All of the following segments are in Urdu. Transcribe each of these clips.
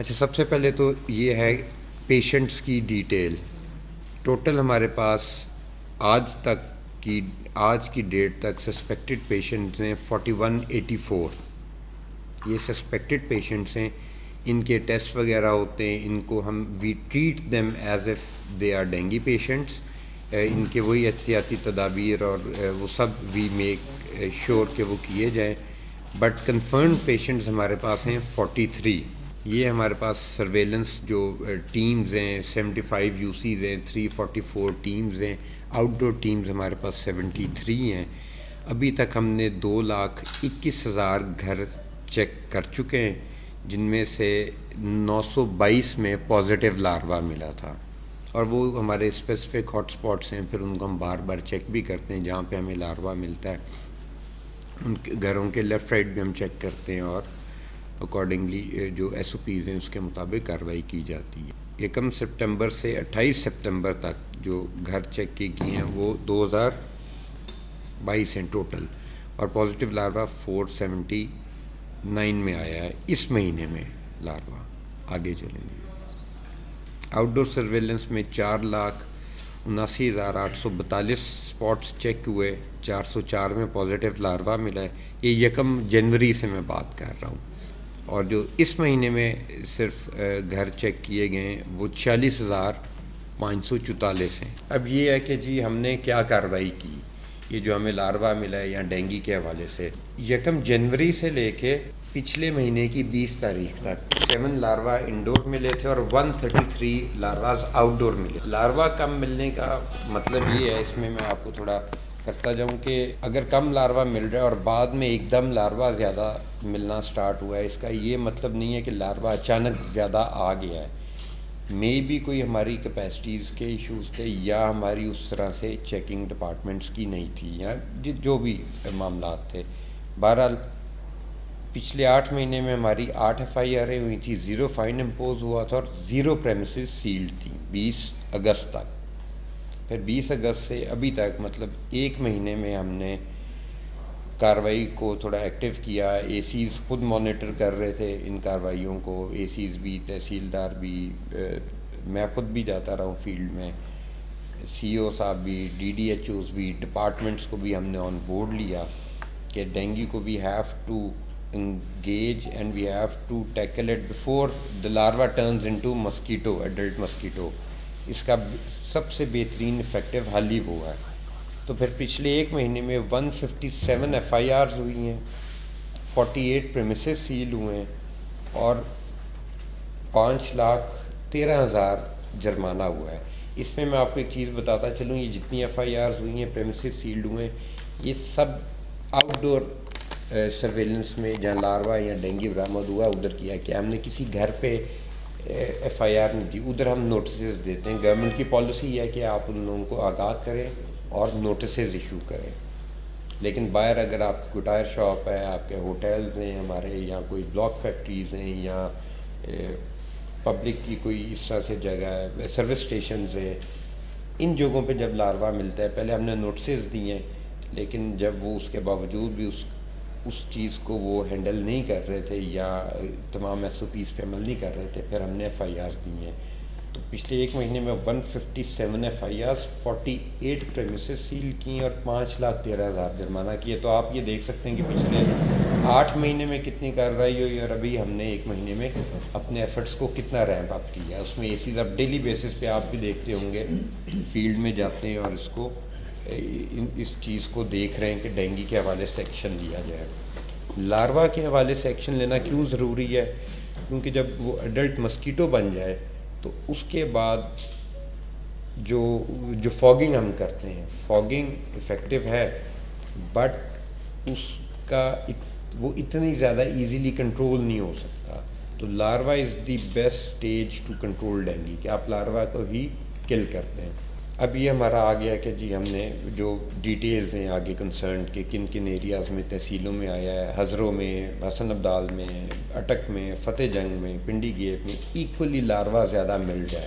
اچھا، سب سے پہلے تو یہ ہے پیشنٹس کی ڈیٹیل. ٹوٹل ہمارے پاس آج تک کی آج کی ڈیٹ تک سسپیکٹڈ پیشنٹس ہیں 4184. یہ سسپیکٹڈ پیشنٹس ہیں، ان کے ٹیسٹ وغیرہ ہوتے ہیں، ان کو ہم we treat them as if they are dengue patients. ان کے وہی احتیاطی تدابیر اور وہ سب وی میک شور کہ وہ کیے جائیں. بٹ کنفرمڈ پیشنٹس ہمارے پاس ہیں 43. یہ ہمارے پاس سرویلنس جو ٹیمز ہیں 75 یو سیز ہیں، 344 ٹیمز ہیں، آؤٹ ڈور ٹیمز ہمارے پاس 73 ہیں. ابھی تک ہم نے 2,21,000 گھر چیک کر چکے ہیں، جن میں سے 922 میں پازیٹیو لاروا ملا تھا. اور وہ ہمارے اسپیسیفک ہاٹ اسپاٹس ہیں، پھر ان کو ہم بار بار چیک بھی کرتے ہیں جہاں پہ ہمیں لاروا ملتا ہے. ان کے گھروں کے لیفٹ رائٹ بھی ہم چیک کرتے ہیں اور اکارڈنگلی جو ایس او پیز ہیں اس کے مطابق کارروائی کی جاتی ہے. 1 سپٹمبر سے 28 سپٹمبر تک جو گھر چیک کی گئی ہیں وہ 2022 ہیں ٹوٹل، اور پازیٹیو لاروا 479 میں آیا ہے اس مہینے میں لاروا. آگے چلیں گے. آؤٹ ڈور سرویلنس میں 4,79,842 اسپاٹس چیک ہوئے، 404 میں پازیٹیو لاروا ملا ہے. یہ 1 جنوری سے میں بات کر رہا ہوں. اور جو اس مہینے میں صرف گھر چیک کیے گئے ہیں وہ 46,544 ہیں. اب یہ ہے کہ جی ہم نے کیا کارروائی کی، یہ جو ہمیں لاروا ملا ہے یا ڈینگی کے حوالے سے. 1 جنوری سے لے کے پچھلے مہینے کی 20 تاریخ تک 7 لاروا انڈور ملے تھے اور 133 لارواز آؤٹ ڈور ملے. لاروا کم ملنے کا مطلب یہ ہے، اس میں آپ کو تھوڑا کرتا جاؤں کہ اگر کم لاروا مل رہا ہے اور بعد میں ایک دم لاروا زیادہ ملنا سٹارٹ ہوا ہے، اس کا یہ مطلب نہیں ہے کہ لاروا اچانک زیادہ آ گیا ہے. میں بھی کوئی ہماری کیپیسٹیز کے ایشوز تھے، یا ہماری اس طرح سے چیکنگ ڈپارٹمنٹس کی نہیں تھی، یا جو بھی معاملات تھے. بہرحال پچھلے 8 مہینے میں ہماری 8 ایف آئی آریں ہوئی تھی، 0 فائن امپوز ہوا تھا اور 0 پریمیسز سیلڈ تھیں 20 اگست تک. پھر 20 اگست سے ابھی تک مطلب 1 مہینے میں ہم نے کارروائی کو تھوڑا ایکٹیو کیا. اے سیز خود مانیٹر کر رہے تھے ان کارروائیوں کو، اے سیز بھی، تحصیلدار بھی، میں خود بھی جاتا رہا ہوں فیلڈ میں، سی او صاحب بھی، ڈی ڈی ایچ اوز بھی، ڈپارٹمنٹس کو بھی ہم نے آن بورڈ لیا کہ ڈینگی کو we have to engage and we have to tackle it before the larva turns into mosquito, adult mosquito. اس کا سب سے بہترین افیکٹو حل ہی وہ ہے. تو پھر پچھلے 1 مہینے میں 157 ایف آئی آرز ہوئی ہیں، 48 پریمیسز سیل ہوئے ہیں اور 5,13,000 جرمانہ ہوا ہے. اس میں آپ کو ایک چیز بتاتا چلوں، یہ جتنی ایف آئی آرز ہوئی ہیں، پریمیسز سیلڈ ہوئے ہیں، یہ سب آؤٹ ڈور سرویلنس میں جہاں لاروا یا ڈینگی برآمد ہوا ادھر کیا. کہ ہم نے کسی گھر پہ ایف آئی آر نہیں دی، ادھر ہم نوٹسز دیتے ہیں. گورنمنٹ کی پالیسی ہے کہ آپ ان لوگوں کو آگاہ کریں اور نوٹسز ایشو کریں. لیکن باہر اگر آپ کی کوئی ٹائر شاپ ہے، آپ کے ہوٹلز ہیں ہمارے، یا کوئی بلاک فیکٹریز ہیں، یا پبلک کی کوئی اس طرح سے جگہ ہے، سروس اسٹیشنز ہیں، ان جگہوں پہ جب لاروا ملتا ہے پہلے ہم نے نوٹسز دیے ہیں، لیکن جب وہ اس کے باوجود بھی اس چیز کو وہ ہینڈل نہیں کر رہے تھے یا تمام ایس او پیز پہ عمل نہیں کر رہے تھے، پھر ہم نے ایف آئی آرز دی ہیں. تو پچھلے 1 مہینے میں 157 ایف آئی آرز، 48 پریمیسز سیل کی اور 5,13,000 جرمانہ کیے. تو آپ یہ دیکھ سکتے ہیں کہ پچھلے 8 مہینے میں کتنی کارروائی ہوئی اور ابھی ہم نے 1 مہینے میں اپنے ایفرٹس کو کتنا ریمپ اپ کیا. اس میں اے سیز اب ڈیلی بیسس پہ آپ بھی دیکھتے ہوں گے، فیلڈ میں جاتے ہیں اور اس چیز کو دیکھ رہے ہیں کہ ڈینگی کے حوالے سے ایکشن لیا جائے. لاروا کے حوالے سے ایکشن لینا کیوں ضروری ہے؟ کیونکہ جب وہ ایڈلٹ مسکیٹو بن جائے تو اس کے بعد جو فاگنگ ہم کرتے ہیں، فاگنگ افیکٹو ہے، بٹ اس کا وہ اتنی زیادہ ایزیلی کنٹرول نہیں ہو سکتا. تو larva is the best stage to control dengue, کہ آپ لاروا کو ہی کل کرتے ہیں. اب یہ ہمارا آ گیا کہ جی ہم نے جو ڈیٹیلز ہیں آگے کنسرنڈ کہ کن کن ایریاز میں تحصیلوں میں آیا ہے. ہزروں میں، حسن عبدال میں، اٹک میں، فتح جنگ میں، پنڈی گیپ میں ایکولی لاروا زیادہ مل جائے.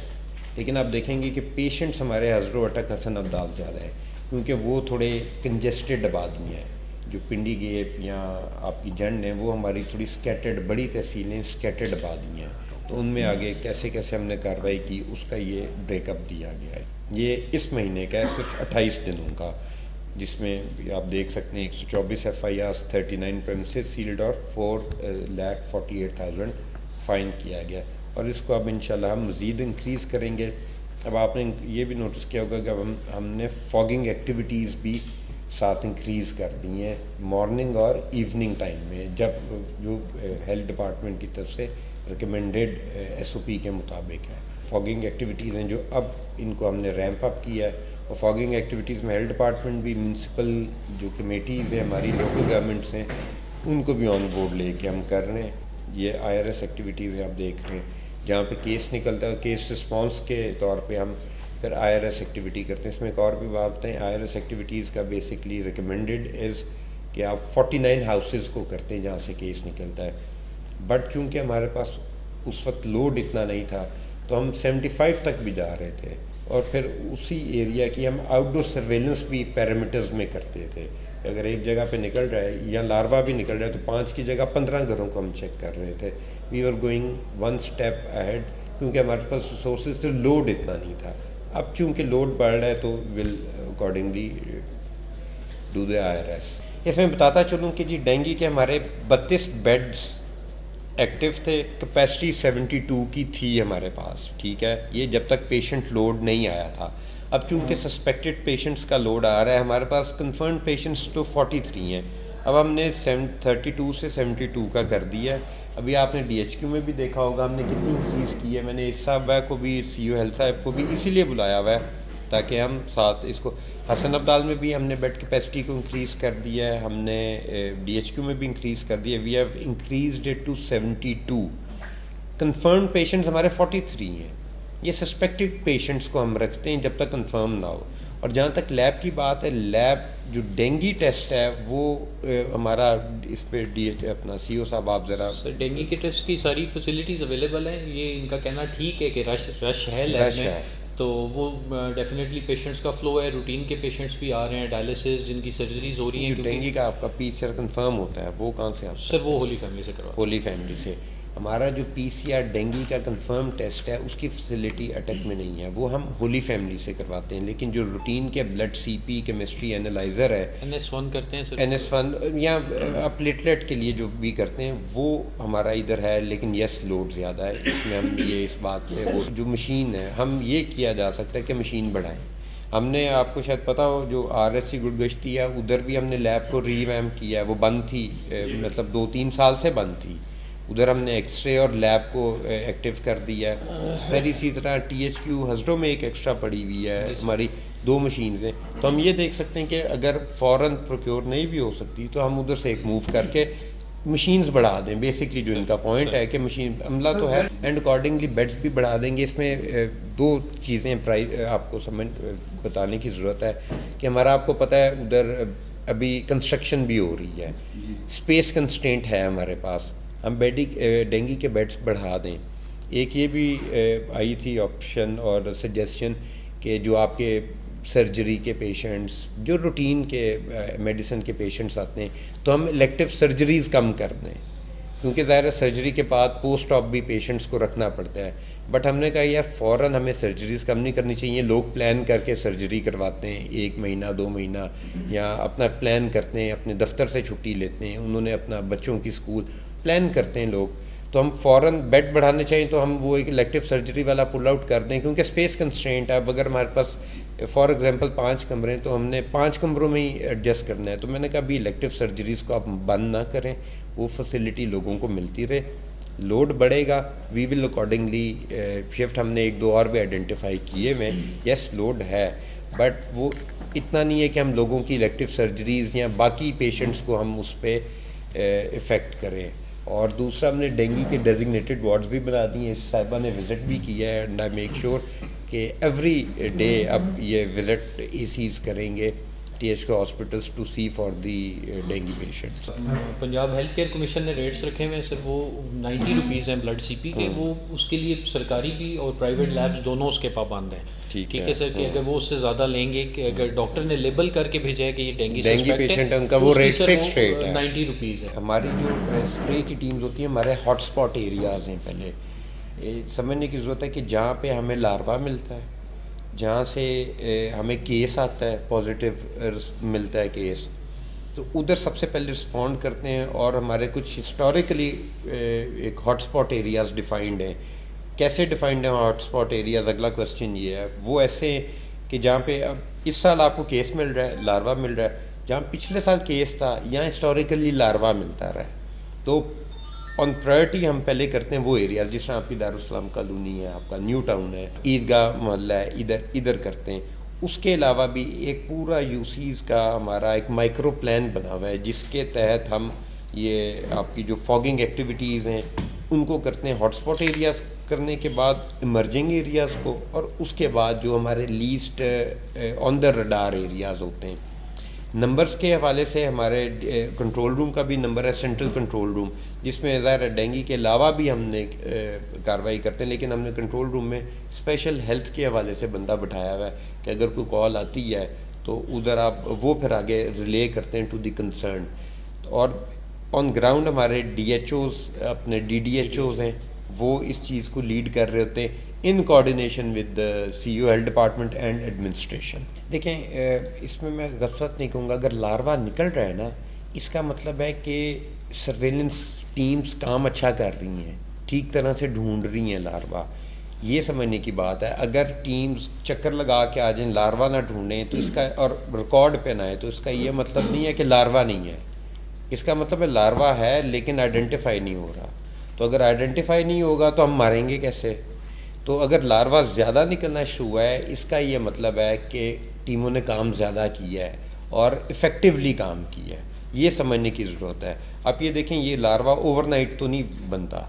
لیکن آپ دیکھیں گے کہ پیشنٹس ہمارے ہزروں، اٹک، حسن عبدال زیادہ ہے، کیونکہ وہ تھوڑے کنجسٹڈ آبادیاں ہیں. جو پنڈی گیپ یا آپ کی جنڈ ہیں وہ ہماری تھوڑی سکیٹرڈ، بڑی تحصیلیں سکیٹرڈ آبادیاں ہیں. تو ان میں آگے کیسے کیسے ہم نے کارروائی کی اس کا یہ بریک اپ دیا گیا ہے. یہ اس مہینے کا ہے، صرف 28 دنوں کا، جس میں آپ دیکھ سکتے ہیں 124 FIRs، 39 پریمسز سیلڈ اور 4,48,000 فائن کیا گیا. اور اس کو اب انشاءاللہ ہم مزید انکریز کریں گے. اب آپ نے یہ بھی نوٹس کیا ہوگا کہ اب ہم نے فاگنگ ایکٹیویٹیز بھی ساتھ انکریز کر دی ہیں مارننگ اور ایوننگ ٹائم میں، جب جو ہیلتھ ڈپارٹمنٹ کی طرف سے ریکمینڈیڈ SOP کے مطابق ہے. فاگنگ ایکٹیویٹیز ہیں جو اب ان کو ہم نے ریمپ اپ کیا ہے، اور فاگنگ ایکٹیویٹیز میں ہیلتھ ڈپارٹمنٹ بھی، میونسپل جو کمیٹیز ہیں ہماری لوکل گورنمنٹس ہیں، ان کو بھی آن بورڈ لے کے ہم کر رہے ہیں. یہ IRS ایکٹیویٹیز آپ دیکھ رہے ہیں، جہاں پہ کیس نکلتا ہے کیس رسپانس کے طور پہ ہم پھر IRS ایکٹیویٹی کرتے ہیں. اس میں ایک اور بھی بات بتائیں، IRS ایکٹیویٹیز کا بیسکلی ریکمینڈیڈ از کہ آپ 49 ہاؤسز کو کرتے ہیں جہاں سے کیس نکلتا ہے. بٹ چونکہ ہمارے پاس اس وقت لوڈ اتنا نہیں تھا تو ہم 75 تک بھی جا رہے تھے، اور پھر اسی ایریا کی ہم آؤٹ ڈور سرویلنس بھی پیرامیٹرز میں کرتے تھے. اگر ایک جگہ پہ نکل رہا ہے یا لاروا بھی نکل رہا ہے تو 5 کی جگہ 15 گھروں کو ہم چیک کر رہے تھے. We are going one step ahead, کیونکہ ہمارے پاس ریسورسز سے لوڈ اتنا نہیں تھا. اب چونکہ لوڈ بڑھ رہا ہے تو ول اکارڈنگلی ڈو دا IRS. اس میں بتاتا چلوں کہ جی ڈینگی کے ہمارے 32 بیڈز ایکٹیو تھے، کیپیسٹی 72 کی تھی ہمارے پاس. ٹھیک ہے، یہ جب تک پیشنٹ لوڈ نہیں آیا تھا. اب چونکہ سسپیکٹڈ پیشنٹس کا لوڈ آ رہا ہے، ہمارے پاس کنفرمڈ پیشنٹس تو 43 ہیں. اب ہم نے 32 سے 72 کا کر دیا ہے. ابھی آپ نے DHQ میں بھی دیکھا ہوگا ہم نے کتنی انکریز کی ہے. میں نے اس صاحب کو بھی CO ہیلتھ صاحب کو بھی اسی لیے بلایا ہوا ہے تاکہ ہم ساتھ اس کو. حسن عبدال میں بھی ہم نے بیڈ کیپیسٹی کو انکریز کر دیا ہے، ہم نے DHQ میں بھی انکریز کر دیا ہے. We have increased it to 72. Confirmed patients ہمارے 43 ہیں. یہ سسپیکٹڈ پیشنٹس کو ہم رکھتے ہیں جب تک کنفرم نہ ہو. اور جہاں تک لیب کی بات ہے، لیب جو ڈینگی ٹیسٹ ہے وہ ہمارا اس پہ اپنا CO صاحب آپ ذرا. سر ڈینگی کے ٹیسٹ کی ساری فیسلٹیز اویلیبل ہیں، یہ ان کا کہنا ٹھیک ہے کہ رش ہے لیب میں، تو وہ ڈیفینیٹلی پیشنٹس کا فلو ہے. روٹین کے پیشنٹس بھی آ رہے ہیں، ڈائلسس جن کی سرجریز ہو رہی ہیں. ڈینگی کا آپ کا PCR کنفرم ہوتا ہے وہ کہاں سے آپ؟ سر وہ ہولی فیملی سے کروا. ہولی فیملی سے. ہمارا جو PCR ڈینگی کا کنفرم ٹیسٹ ہے اس کی فیسلٹی اٹک میں نہیں ہے، وہ ہم ہولی فیملی سے کرواتے ہیں. لیکن جو روٹین کے بلڈ CP کیمسٹری اینالائزر ہے، NS1 کرتے ہیں سر، NS1 یا پلیٹلیٹ کے لیے جو بھی کرتے ہیں وہ ہمارا ادھر ہے. لیکن یس لوڈ زیادہ ہے اس میں. ہم یہ اس بات سے وہ جو مشین ہے ہم یہ کیا جا سکتا ہے کہ مشین بڑھائیں. ہم نے آپ کو شاید پتا ہو جو RSC گڑگشتی ہے ادھر بھی ہم نے لیب کو ریویمپ کیا ہے. وہ بند تھی، مطلب 2-3 سال سے بند تھی. ادھر ہم نے ایکس رے اور لیب کو ایکٹیو کر دیا ہے. پھر اسی طرح THQ ہزروں میں ایک ایکسٹرا پڑی ہوئی ہے، ہماری 2 مشینز ہیں. تو ہم یہ دیکھ سکتے ہیں کہ اگر فوراً پروکیور نہیں بھی ہو سکتی تو ہم ادھر سے ایک موو کر کے مشینز بڑھا دیں. بیسکلی جو ان کا پوائنٹ ہے کہ مشین عملہ تو ہے اینڈ اکارڈنگلی بیڈز بھی بڑھا دیں گے. اس میں 2 چیزیں آپ کو سمجھ بتانے کی ضرورت ہے کہ ہمارا آپ کو پتہ ہے ادھر ابھی کنسٹرکشن بھی ہو رہی ہے، اسپیس کنسٹرینٹ ہے ہمارے پاس. ہم ڈینگی کے بیڈز بڑھا دیں. ایک یہ بھی آئی تھی آپشن اور سجیسشن کہ جو آپ کے سرجری کے پیشنٹس، جو روٹین کے میڈیسن کے پیشنٹس آتے ہیں تو ہم الیکٹیو سرجریز کم کر دیں، کیونکہ ظاہر ہے سرجری کے بعد پوسٹ آپ بھی پیشنٹس کو رکھنا پڑتا ہے. بٹ ہم نے کہا یہ فوراً ہمیں سرجریز کم نہیں کرنی چاہیے. لوگ پلان کر کے سرجری کرواتے ہیں 1 مہینہ 2 مہینہ، یا اپنا پلان کرتے ہیں، اپنے دفتر سے چھٹی لیتے ہیں، انہوں نے اپنا بچوں کی اسکول پلان کرتے ہیں لوگ. تو ہم فوراً بیڈ بڑھانے چاہیے تو ہم وہ ایک الیکٹیو سرجری والا پل آؤٹ کر دیں، کیونکہ اسپیس کنسٹرینٹ ہے. اب اگر ہمارے پاس فار ایگزامپل 5 کمرے ہیں تو ہم نے 5 کمروں میں ہی ایڈجسٹ کرنا ہے. تو میں نے کہا ابھی الیکٹیو سرجریز کو آپ بند نہ کریں، وہ فیسلٹی لوگوں کو ملتی رہے. لوڈ بڑھے گا وی ول اکارڈنگلی شفٹ. ہم نے 1-2 اور بھی آئیڈینٹیفائی کیے ہوئے. یس لوڈ ہے بٹ وہ اتنا نہیں ہے کہ ہم لوگوں کی الیکٹیو سرجریز یا باقی پیشنٹس کو ہم اس پہ افیکٹ کریں. اور دوسرا ہم نے ڈینگی کے ڈیزگنیٹڈ وارڈز بھی بنا دیے ہیں. صاحبہ نے وزٹ بھی کیا ہے اینڈ آئی میک شیور کہ ایوری ڈے اب یہ وزٹ ACs کریں گے THQ hospitals to see for the dengue patients. Punjab health care commission نے ریٹس رکھے ہوئے ہیں سر، وہ 90 روپیز ہیں بلڈ CP کے. وہ اس کے لیے سرکاری بھی اور پرائیویٹ لیبس دونوں اس کے پابند ہیں. ٹھیک ہے سر، کہ اگر وہ اس سے زیادہ لیں گے، کہ اگر ڈاکٹر نے لیبل کر کے بھیجا ہے کہ یہ ڈینگی پیشنٹ ہے ان کا وہ ریٹ فکس ریٹ ہے 90 روپیز ہے. ہماری جو اسپرے کی ٹیمز ہوتی ہیں ہمارے ہاٹ اسپاٹ ایریاز ہیں پہلے سمجھنے کی ضرورت ہے کہ جہاں پہ ہمیں لاروا ملتا ہے، جہاں سے ہمیں کیس آتا ہے، پازیٹیو ملتا ہے کیس، تو ادھر سب سے پہلے رسپونڈ کرتے ہیں. اور ہمارے کچھ ہسٹوریکلی ایک ہاٹ اسپاٹ ایریاز ڈیفائنڈ ہیں. کیسے ڈیفائنڈ ہیں ہاٹ اسپاٹ ایریاز؟ اگلا کوسچن یہ ہے. وہ ایسے کہ جہاں پہ اب اس سال آپ کو کیس مل رہا ہے، لاروا مل رہا ہے، جہاں پچھلے سال کیس تھا یہاں ہسٹوریکلی لاروا ملتا رہا ہے. تو آن پرائرٹی ہم پہلے کرتے ہیں وہ ایریاز، جس طرح آپ کی دارالسلام کالونی ہے، آپ کا نیو ٹاؤن ہے، عیدگاہ محلہ ہے، ادھر کرتے ہیں. اس کے علاوہ بھی ایک پورا یوسیز کا ہمارا ایک مائکرو پلان بنا ہوا ہے، جس کے تحت ہم یہ آپ کی جو فاگنگ ایکٹیویٹیز ہیں ان کو کرتے ہیں. ہاٹ اسپاٹ ایریاز کرنے کے بعد ایمرجنگ ایریاز کو، اور اس کے بعد جو ہمارے least on the radar areas ہوتے ہیں. نمبرز کے حوالے سے ہمارے کنٹرول روم کا بھی نمبر ہے، سینٹرل کنٹرول روم، جس میں ظاہر ہے ڈینگی کے علاوہ بھی ہم نے کارروائی کرتے ہیں، لیکن ہم نے کنٹرول روم میں اسپیشل ہیلتھ کے حوالے سے بندہ بٹھایا ہوا ہے کہ اگر کوئی کال آتی ہے تو ادھر آپ وہ پھر آگے ریلے کرتے ہیں ٹو دی کنسرن. اور آن گراؤنڈ ہمارے ڈی ایچ اوز، اپنے ڈی ایچ اوز ہیں، وہ اس چیز کو لیڈ کر رہے ہوتے ہیں in coordination with C O health department and administration. دیکھیں اس میں غفلت نہیں کہوں گا، اگر لاروا نکل رہا ہے نا، اس کا مطلب ہے کہ سرویلنس ٹیمز کام اچھا کر رہی ہیں، ٹھیک طرح سے ڈھونڈ رہی ہیں لاروا. یہ سمجھنے کی بات ہے. اگر ٹیمز چکر لگا کے آ جائیں، لاروا نہ ڈھونڈیں تو اس کا، اور ریکارڈ پہ نہ آئے، تو اس کا یہ مطلب نہیں ہے کہ لاروا نہیں ہے. اس کا مطلب ہے لاروا ہے لیکن آئیڈینٹیفائی نہیں ہو رہا. تو اگر آئیڈینٹیفائی نہیں ہوگا تو ہم ماریں گے کیسے؟ تو اگر لاروا زیادہ نکلنا شروع ہوا ہے، اس کا یہ مطلب ہے کہ ٹیموں نے کام زیادہ کیا ہے اور افیکٹولی کام کیا ہے. یہ سمجھنے کی ضرورت ہے. اب یہ دیکھیں، یہ لاروا اوور نائٹ تو نہیں بنتا،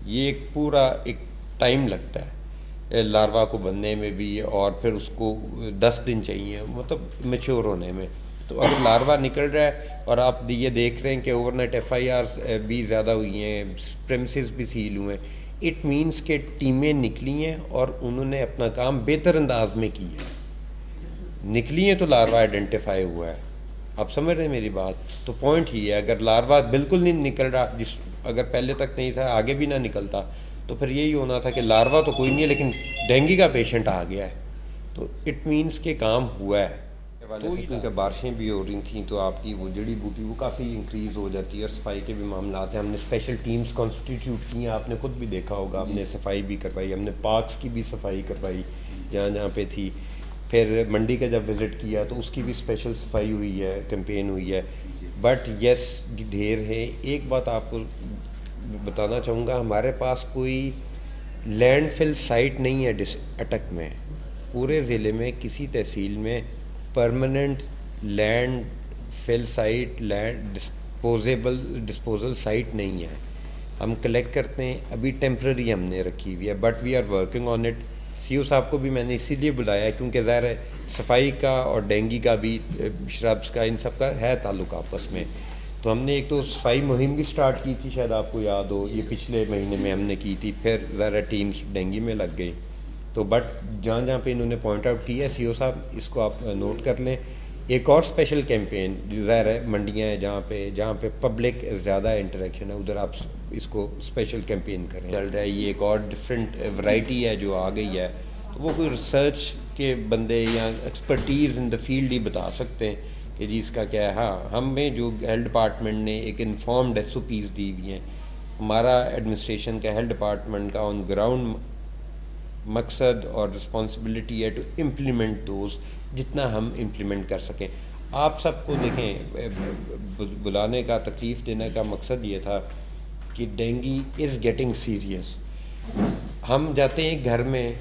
یہ ایک پورا ایک ٹائم لگتا ہے لاروا کو بننے میں بھی، اور پھر اس کو 10 دن چاہیے مطلب میچور ہونے میں. تو اگر لاروا نکل رہا ہے اور آپ یہ دیکھ رہے ہیں کہ اوور نائٹ ایف آئی آرز بھی زیادہ ہوئی ہیں، پریمسز بھی سیل ہوئے ہیں، اٹ مینس کہ ٹیمیں نکلی ہیں اور انہوں نے اپنا کام بہتر انداز میں کیا ہے. نکلی ہیں تو لاروا آئیڈینٹیفائی ہوا ہے. آپ سمجھ رہے ہیں میری بات؟ تو پوائنٹ یہ ہے، اگر لاروا بالکل نہیں نکل رہا، اگر پہلے تک نہیں تھا، آگے بھی نہ نکلتا، تو پھر یہی ہونا تھا کہ لاروا تو کوئی نہیں ہے لیکن ڈینگی کا پیشنٹ آ گیا ہے. تو اٹ مینس کہ کام ہوا ہے. تو کیونکہ بارشیں بھی ہو رہی تھیں تو آپ کی وہ جڑی بوٹی وہ کافی انکریز ہو جاتی ہے، اور صفائی کے بھی معاملات ہیں. ہم نے اسپیشل ٹیمز کانسٹیٹیوٹ کی ہیں، آپ نے خود بھی دیکھا ہوگا، ہم نے صفائی بھی کروائی، ہم نے پارکس کی بھی صفائی کروائی جہاں جہاں پہ تھی. پھر منڈی کا جب وزٹ کیا تو اس کی بھی اسپیشل صفائی ہوئی ہے، کیمپین ہوئی ہے. بٹ یس ڈھیر ہے. ایک بات آپ کو بتانا چاہوں گا، ہمارے پاس کوئی لینڈ فل سائٹ نہیں ہے اٹک میں. پورے ضلع میں کسی تحصیل میں پرماننٹ لینڈ فل سائٹ، لینڈ ڈسپوزل سائٹ نہیں ہے. ہم کلیکٹ کرتے ہیں، ابھی ٹیمپرری ہم نے رکھی ہوئی ہے، but we are working on it. C O صاحب کو بھی میں نے اسی لیے بلایا ہے کیونکہ ظاہر ہے صفائی کا اور ڈینگی کا بھی، شربس کا، ان سب کا ہے تعلق آپس میں. تو ہم نے ایک تو صفائی مہم بھی سٹارٹ کی تھی، شاید آپ کو یاد ہو، یہ پچھلے مہینے میں ہم نے کی تھی. پھر ظاہر ٹیمز ڈینگی میں لگ گئی. تو بٹ جہاں جہاں پہ انہوں نے پوائنٹ آؤٹ کیا ہے، سی او صاحب اس کو آپ نوٹ کر لیں. ایک اور اسپیشل کیمپین ظاہر ہے منڈیاں ہیں جہاں پہ پبلک زیادہ انٹریکشن ہے، ادھر آپ اس کو اسپیشل کیمپین کریں. چل رہا ہے یہ ایک اور ڈفرینٹ ورائٹی ہے جو آ گئی ہے. تو وہ کوئی ریسرچ کے بندے یا ایکسپرٹیز ان دا فیلڈ ہی بتا سکتے ہیں کہ جی اس کا کیا ہے. ہاں، ہمیں جو ہیلتھ ڈپارٹمنٹ نے ایک انفارمڈ ایس او پیز دی ہوئی ہیں، ہمارا ایڈمنسٹریشن کا ہیلتھ ڈپارٹمنٹ کا آن گراؤنڈ مقصد اور رسپانسبلٹی ہے ٹو امپلیمنٹ دوز، جتنا ہم امپلیمنٹ کر سکیں. آپ سب کو دیکھیں، بلانے کا، تکلیف دینے کا مقصد یہ تھا کہ ڈینگی از گیٹنگ سیریس. ہم جاتے ہیں گھر میں،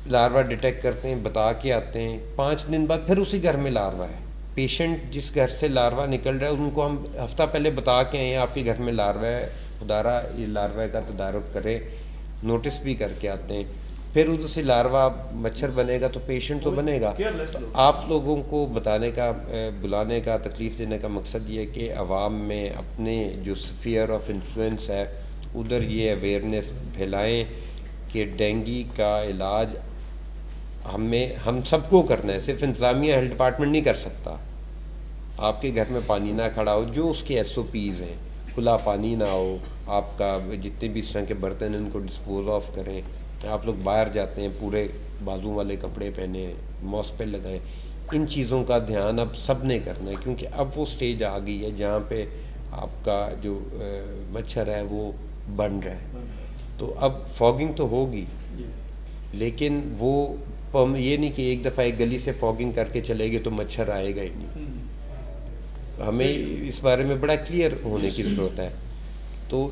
لاروا ڈیٹیکٹ کرتے ہیں، بتا کے آتے ہیں، 5 دن بعد پھر اسی گھر میں لاروا ہے. پیشنٹ جس گھر سے لاروا نکل رہا ہے ان کو ہم ہفتہ پہلے بتا کے آئے ہیں آپ کے گھر میں لاروا ہے، خدارہ یہ لاروا کا تدارک کرے، نوٹس بھی کر کے آتے ہیں. پھر ادھر سے لاروا مچھر بنے گا تو پیشنٹ تو بنے گا. آپ لوگوں کو بتانے کا، بلانے کا، تکلیف دینے کا مقصد یہ ہے کہ عوام میں اپنے جو اسفیئر آف انفلوئنس ہے ادھر یہ اویئرنیس پھیلائیں کہ ڈینگی کا علاج ہم سب کو کرنا ہے. صرف انتظامیہ ہیلتھ ڈپارٹمنٹ نہیں کر سکتا. آپ کے گھر میں پانی نہ کھڑا ہو، جو اس کے ایس او پیز ہیں کھلا پانی نہ ہو، آپ کا جتنے بھی اس طرح کے برتن ہیں ان کو ڈسپوز آف کریں. آپ لوگ باہر جاتے ہیں پورے بازو والے کپڑے پہنے، ماسک پہ لگائیں. ان چیزوں کا دھیان اب سب نے کرنا ہے، کیونکہ اب وہ سٹیج آ گئی ہے جہاں پہ آپ کا جو مچھر ہے وہ بن رہا ہے. تو اب فاگنگ تو ہوگی، لیکن وہ یہ نہیں کہ ایک دفعہ ایک گلی سے فاگنگ کر کے چلے گئے تو مچھر آئے گا ہی نہیں. ہمیں اس بارے میں بڑا کلیئر ہونے کی ضرورت ہے. تو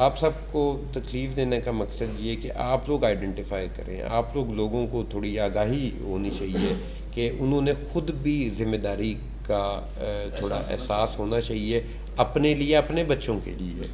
آپ سب کو تکلیف دینے کا مقصد یہ کہ آپ لوگ آئیڈینٹیفائی کریں، آپ لوگوں کو تھوڑی آگاہی ہونی چاہیے کہ انہوں نے خود بھی ذمہ داری کا تھوڑا احساس ہونا چاہیے اپنے لیے، اپنے بچوں کے لیے.